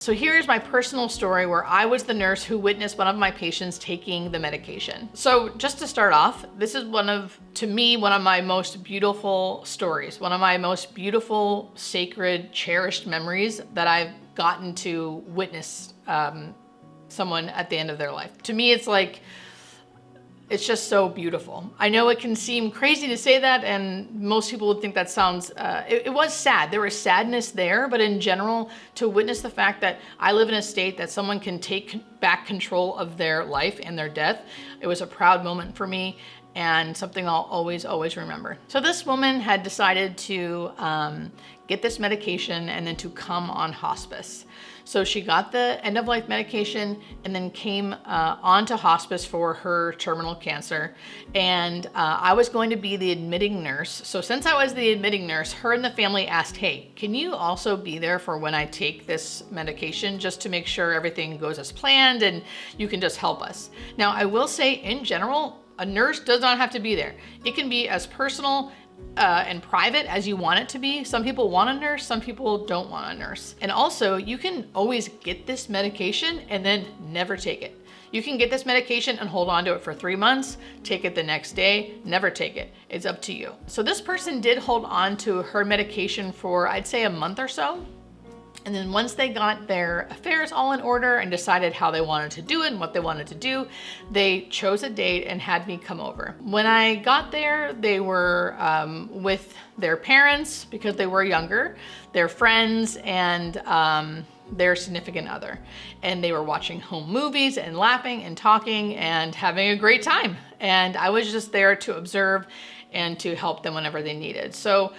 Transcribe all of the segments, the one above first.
So here's my personal story where I was the nurse who witnessed one of my patients taking the medication. So just to start off, this is to me, one of my most beautiful stories, one of my most beautiful, sacred, cherished memories that I've gotten to witness someone at the end of their life. To me, it's just so beautiful. I know it can seem crazy to say that, and most people would think that sounds, it was sad. There was sadness there, but in general, to witness the fact that I live in a state that someone can take back control of their life and their death, it was a proud moment for me and something I'll always, always remember. So this woman had decided to get this medication and then to come on hospice. So she got the end-of-life medication and then came onto hospice for her terminal cancer. And I was going to be the admitting nurse. So since I was the admitting nurse, her and the family asked, hey, can you also be there for when I take this medication, just to make sure everything goes as planned and you can just help us? Now, I will say in general, a nurse does not have to be there. It can be as personal and private as you want it to be. Some people want a nurse, some people don't want a nurse. And also, you can always get this medication and then never take it. You can get this medication and hold on to it for 3 months, take it the next day, never take it. It's up to you. So this person did hold on to her medication for, I'd say, a month or so. And then once they got their affairs all in order and decided how they wanted to do it and what they wanted to do, they chose a date and had me come over. When I got there, they were with their parents because they were younger, their friends, and their significant other. And they were watching home movies and laughing and talking and having a great time. And I was just there to observe and to help them whenever they needed. So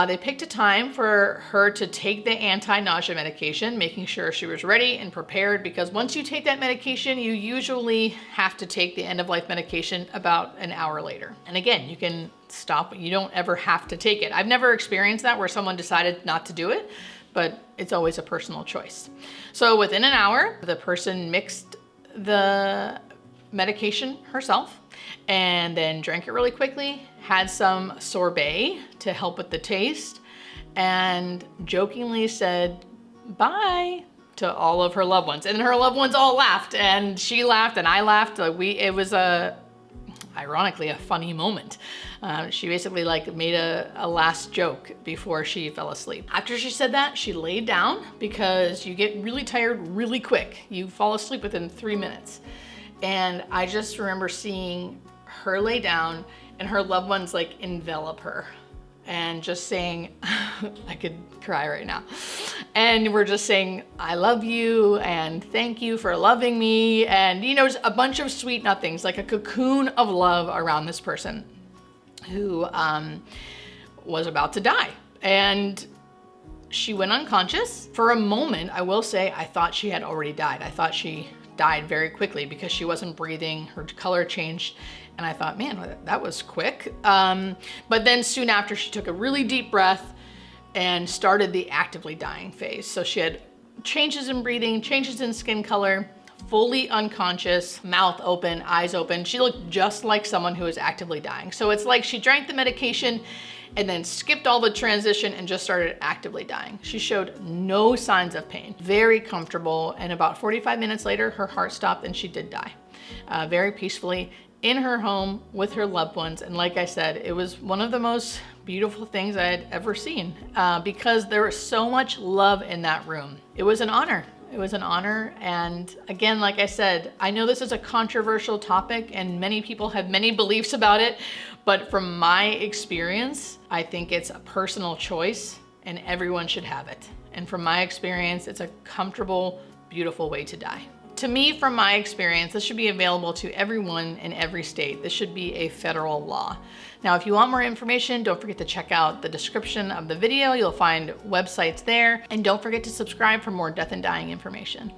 they picked a time for her to take the anti-nausea medication, making sure she was ready and prepared, because once you take that medication, you usually have to take the end-of-life medication about an hour later. And again, you can stop, you don't ever have to take it. I've never experienced that where someone decided not to do it, but it's always a personal choice. So within an hour, the person mixed the medication herself and then drank it really quickly, had some sorbet to help with the taste, and jokingly said bye to all of her loved ones. And her loved ones all laughed, and she laughed and I laughed. It was ironically a funny moment. She basically made a last joke before she fell asleep. After she said that, she laid down because you get really tired really quick. You fall asleep within 3 minutes. And I just remember seeing her lay down and her loved ones envelop her and just saying, I could cry right now. And we're just saying, I love you and thank you for loving me. And just a bunch of sweet nothings, like a cocoon of love around this person who was about to die. And she went unconscious. For a moment, I will say, I thought she had already died. I thought she died very quickly because she wasn't breathing, her color changed, and I thought, man, that was quick. But then soon after, she took a really deep breath and started the actively dying phase. So she had changes in breathing, changes in skin color, fully unconscious, mouth open, eyes open. She looked just like someone who was actively dying. So it's like she drank the medication and then skipped all the transition and just started actively dying. She showed no signs of pain, very comfortable, and about 45 minutes later, her heart stopped and she did die very peacefully in her home with her loved ones. And like I said, it was one of the most beautiful things I had ever seen because there was so much love in that room. It was an honor. It was an honor. And again, like I said, I know this is a controversial topic and many people have many beliefs about it, but from my experience, I think it's a personal choice and everyone should have it. And from my experience, it's a comfortable, beautiful way to die. To me, from my experience, this should be available to everyone in every state. This should be a federal law. Now, if you want more information, don't forget to check out the description of the video. You'll find websites there. And don't forget to subscribe for more death and dying information.